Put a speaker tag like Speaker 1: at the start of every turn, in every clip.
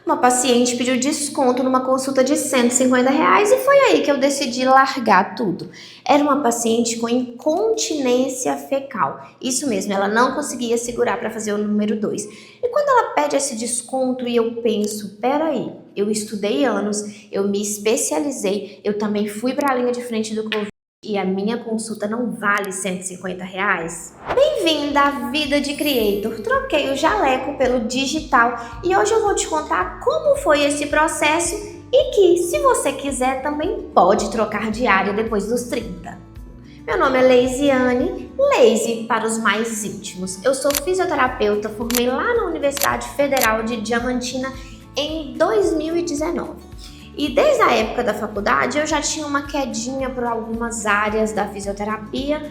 Speaker 1: Uma paciente pediu desconto numa consulta de R$ 150 e foi aí que eu decidi largar tudo. Era uma paciente com incontinência fecal. Isso mesmo, ela não conseguia segurar para fazer o número 2. E quando ela pede esse desconto e eu penso, peraí, eu estudei anos, eu me especializei, eu também fui para a linha de frente do Covid e a minha consulta não vale R$ 150? Bem-vinda à vida de creator. Troquei o jaleco pelo digital e hoje eu vou te contar como foi esse processo e que, se você quiser, também pode trocar de área depois dos 30. Meu nome é Leisiane, Leise para os mais íntimos. Eu sou fisioterapeuta, formei lá na Universidade Federal de Diamantina em 2019. E desde a época da faculdade eu já tinha uma quedinha por algumas áreas da fisioterapia,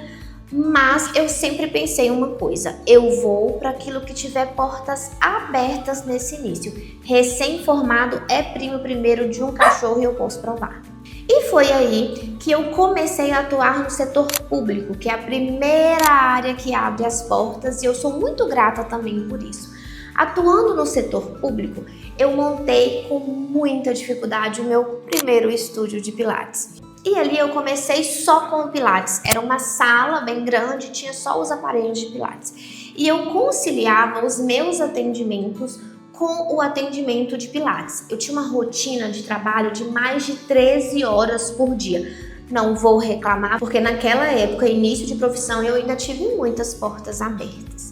Speaker 1: mas eu sempre pensei uma coisa, eu vou para aquilo que tiver portas abertas nesse início. Recém-formado é primo primeiro de um cachorro e eu posso provar. E foi aí que eu comecei a atuar no setor público, que é a primeira área que abre as portas, e eu sou muito grata também por isso. Atuando no setor público, eu montei com muita dificuldade o meu primeiro estúdio de pilates. E ali eu comecei só com o pilates. Era uma sala bem grande, tinha só os aparelhos de pilates. E eu conciliava os meus atendimentos com o atendimento de pilates. Eu tinha uma rotina de trabalho de mais de 13 horas por dia. Não vou reclamar, porque naquela época, início de profissão, eu ainda tive muitas portas abertas.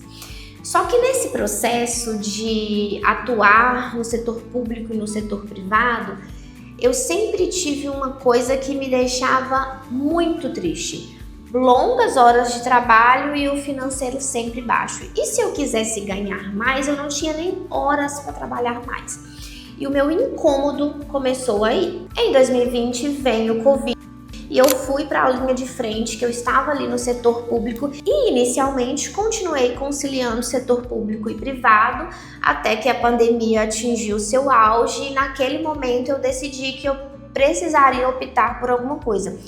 Speaker 1: Só que nesse processo de atuar no setor público e no setor privado, eu sempre tive uma coisa que me deixava muito triste. Longas horas de trabalho e o financeiro sempre baixo. E se eu quisesse ganhar mais, eu não tinha nem horas para trabalhar mais. E o meu incômodo começou aí. Em 2020 veio o Covid. E eu fui para a linha de frente, que eu estava ali no setor público e inicialmente continuei conciliando setor público e privado até que a pandemia atingiu seu auge e naquele momento eu decidi que eu precisaria optar por alguma coisa.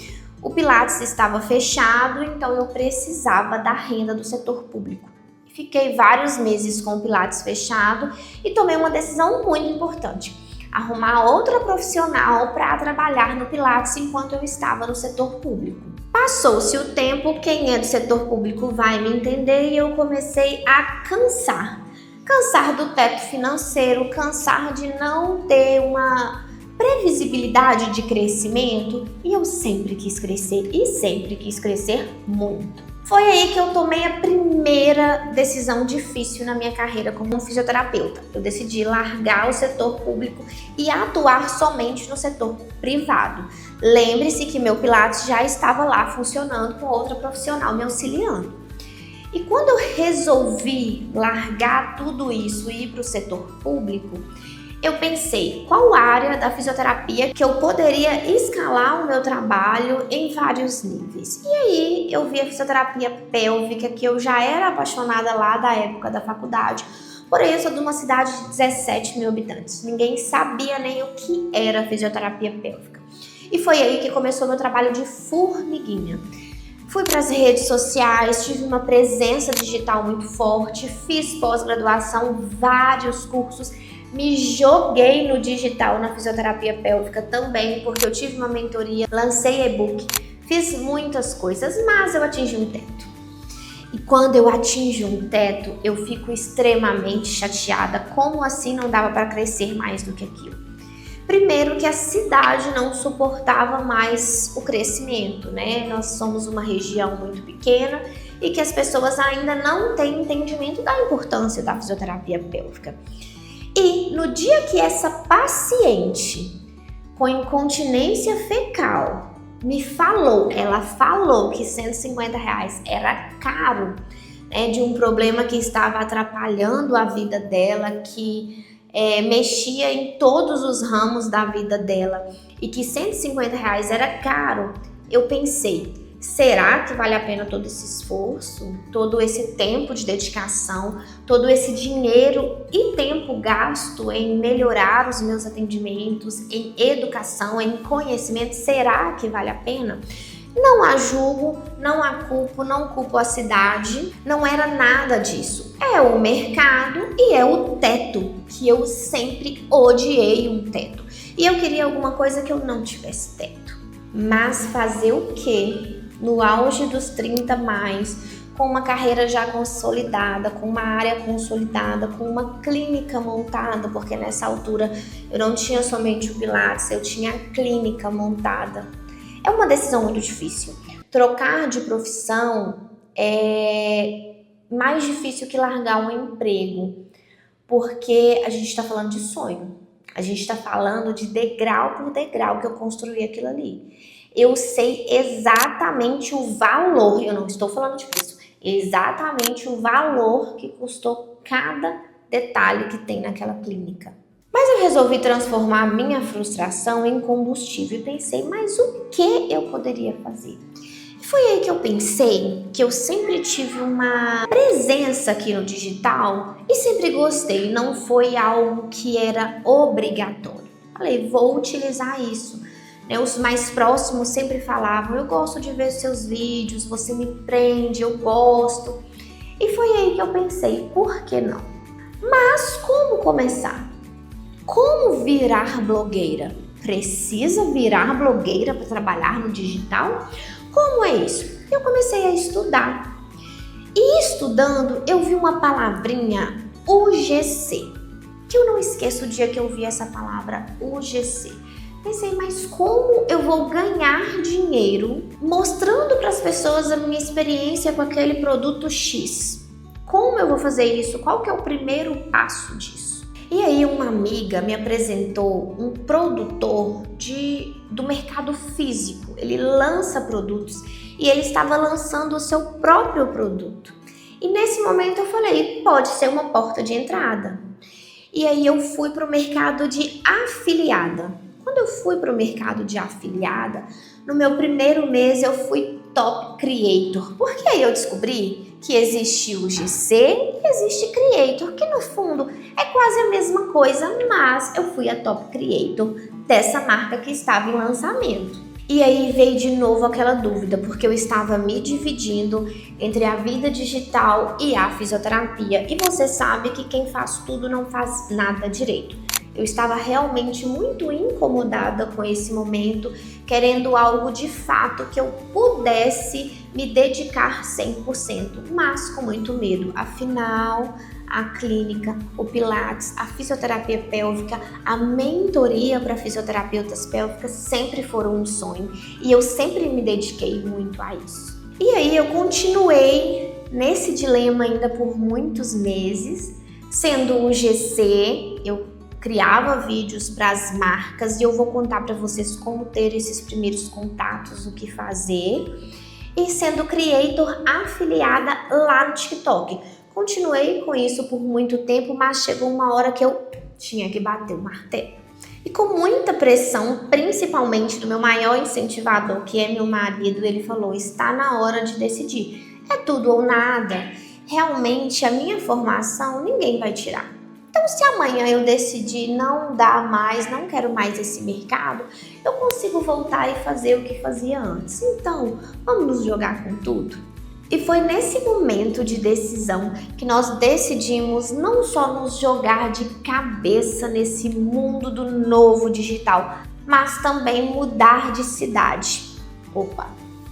Speaker 1: O Pilates estava fechado, então eu precisava da renda do setor público. Fiquei vários meses com o Pilates fechado e tomei uma decisão muito importante: arrumar outra profissional para trabalhar no Pilates enquanto eu estava no setor público. Passou-se o tempo, quem é do setor público vai me entender, e eu comecei a cansar. Cansar do teto financeiro, cansar de não ter uma previsibilidade de crescimento, e eu sempre quis crescer e sempre quis crescer muito. Foi aí que eu tomei a primeira decisão difícil na minha carreira como fisioterapeuta. Eu decidi largar o setor público e atuar somente no setor privado. Lembre-se que meu Pilates já estava lá funcionando com outra profissional me auxiliando. E quando eu resolvi largar tudo isso e ir para o setor público, eu pensei, qual área da fisioterapia que eu poderia escalar o meu trabalho em vários níveis. E aí eu vi a fisioterapia pélvica, que eu já era apaixonada lá da época da faculdade, porém eu sou de uma cidade de 17 mil habitantes. Ninguém sabia nem o que era fisioterapia pélvica. E foi aí que começou meu trabalho de formiguinha. Fui para as redes sociais, tive uma presença digital muito forte, fiz pós-graduação, vários cursos, me joguei no digital na fisioterapia pélvica também, porque eu tive uma mentoria, lancei e-book, fiz muitas coisas, mas eu atingi um teto. E quando eu atinjo um teto, eu fico extremamente chateada. Como assim não dava para crescer mais do que aquilo? Primeiro que a cidade não suportava mais o crescimento, né? Nós somos uma região muito pequena e que as pessoas ainda não têm entendimento da importância da fisioterapia pélvica. E no dia que essa paciente com incontinência fecal ela falou que R$ 150 era caro, né, de um problema que estava atrapalhando a vida dela, que mexia em todos os ramos da vida dela e que R$ 150 era caro, eu pensei, será que vale a pena todo esse esforço, todo esse tempo de dedicação, todo esse dinheiro e tempo gasto em melhorar os meus atendimentos, em educação, em conhecimento? Será que vale a pena? Não a julgo, não a culpo, não culpo a cidade, não era nada disso. É o mercado e é o teto, que eu sempre odiei um teto. E eu queria alguma coisa que eu não tivesse teto. Mas fazer o quê? No auge dos 30 mais, com uma carreira já consolidada, com uma área consolidada, com uma clínica montada, porque nessa altura eu não tinha somente o Pilates, eu tinha a clínica montada. É uma decisão muito difícil. Trocar de profissão é mais difícil que largar um emprego, porque a gente está falando de sonho. A gente está falando de degrau por degrau que eu construí aquilo ali. Eu sei exatamente o valor, eu não estou falando de preço, exatamente o valor que custou cada detalhe que tem naquela clínica. Mas eu resolvi transformar a minha frustração em combustível e pensei, mas o que eu poderia fazer? E foi aí que eu pensei que eu sempre tive uma presença aqui no digital e sempre gostei, não foi algo que era obrigatório. Falei, vou utilizar isso. Os mais próximos sempre falavam, eu gosto de ver seus vídeos, você me prende, eu gosto. E foi aí que eu pensei, por que não? Mas como começar? Como virar blogueira? Precisa virar blogueira para trabalhar no digital? Como é isso? Eu comecei a estudar. E estudando, eu vi uma palavrinha UGC, que eu não esqueço o dia que eu vi essa palavra UGC. Pensei, mas como eu vou ganhar dinheiro mostrando para as pessoas a minha experiência com aquele produto X? Como eu vou fazer isso? Qual que é o primeiro passo disso? E aí uma amiga me apresentou um produtor do mercado físico. Ele lança produtos e ele estava lançando o seu próprio produto. E nesse momento eu falei, pode ser uma porta de entrada. E aí eu fui para o mercado de afiliada. Quando eu fui para o mercado de afiliada, no meu primeiro mês eu fui top creator. Porque aí eu descobri que existe o GC e existe creator, que no fundo é quase a mesma coisa, mas eu fui a top creator dessa marca que estava em lançamento. E aí veio de novo aquela dúvida, porque eu estava me dividindo entre a vida digital e a fisioterapia. E você sabe que quem faz tudo não faz nada direito. Eu estava realmente muito incomodada com esse momento, querendo algo de fato que eu pudesse me dedicar 100%, mas com muito medo. Afinal, a clínica, o Pilates, a fisioterapia pélvica, a mentoria para fisioterapeutas pélvicas sempre foram um sonho e eu sempre me dediquei muito a isso. E aí eu continuei nesse dilema ainda por muitos meses, sendo um GC, eu criava vídeos para as marcas e eu vou contar para vocês como ter esses primeiros contatos, o que fazer. E sendo creator afiliada lá no TikTok. Continuei com isso por muito tempo, mas chegou uma hora que eu tinha que bater o martelo. E com muita pressão, principalmente do meu maior incentivador, que é meu marido, ele falou, está na hora de decidir. É tudo ou nada. Realmente, a minha formação ninguém vai tirar. Então, se amanhã eu decidir não dar mais, não quero mais esse mercado, eu consigo voltar e fazer o que fazia antes. Então, vamos nos jogar com tudo? E foi nesse momento de decisão que nós decidimos não só nos jogar de cabeça nesse mundo do novo digital, mas também mudar de cidade.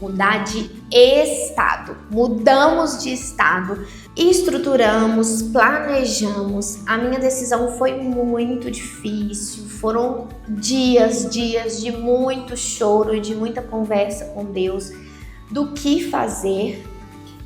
Speaker 1: Mudar de estado. Mudamos de estado, estruturamos, planejamos. A minha decisão foi muito difícil. Foram dias de muito choro e de muita conversa com Deus do que fazer.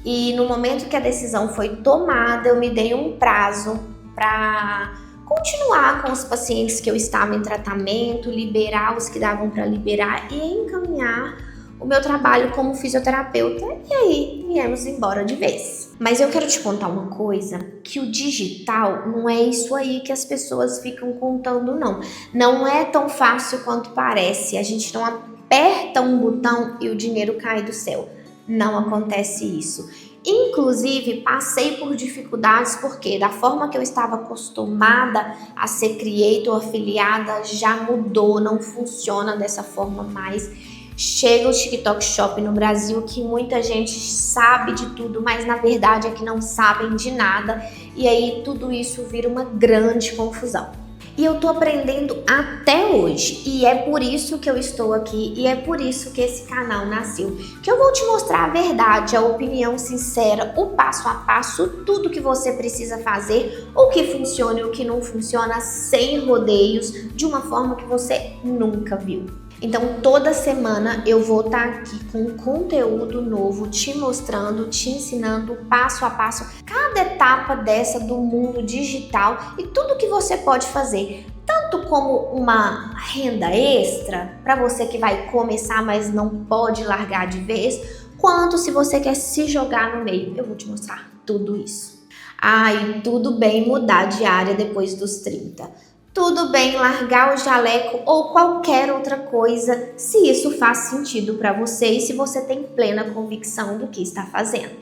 Speaker 1: E no momento que a decisão foi tomada, eu me dei um prazo para continuar com os pacientes que eu estava em tratamento, liberar os que davam para liberar e encaminhar o meu trabalho como fisioterapeuta, e aí viemos embora de vez. Mas eu quero te contar uma coisa, que o digital não é isso aí que as pessoas ficam contando, não. Não é tão fácil quanto parece, a gente não aperta um botão e o dinheiro cai do céu. Não acontece isso. Inclusive, passei por dificuldades porque da forma que eu estava acostumada a ser creator afiliada, já mudou, não funciona dessa forma mais. Chega o TikTok Shop no Brasil, que muita gente sabe de tudo, mas na verdade é que não sabem de nada. E aí tudo isso vira uma grande confusão. E eu tô aprendendo até hoje, e é por isso que eu estou aqui, e é por isso que esse canal nasceu, que eu vou te mostrar a verdade, a opinião sincera, o passo a passo, tudo que você precisa fazer, o que funciona e o que não funciona, sem rodeios, de uma forma que você nunca viu. Então toda semana eu vou estar aqui com conteúdo novo, te mostrando, te ensinando passo a passo, cada etapa dessa do mundo digital e tudo que você pode fazer, tanto como uma renda extra, para você que vai começar mas não pode largar de vez, quanto se você quer se jogar no meio. Eu vou te mostrar tudo isso. E tudo bem mudar de área depois dos 30. Tudo bem largar o jaleco ou qualquer outra coisa, se isso faz sentido para você e se você tem plena convicção do que está fazendo.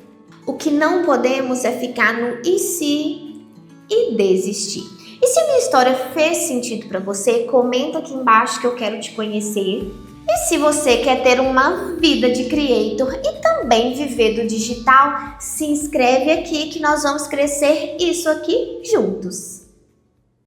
Speaker 1: O que não podemos é ficar no e se e desistir. E se a minha história fez sentido para você, comenta aqui embaixo que eu quero te conhecer. E se você quer ter uma vida de creator e também viver do digital, se inscreve aqui que nós vamos crescer isso aqui juntos.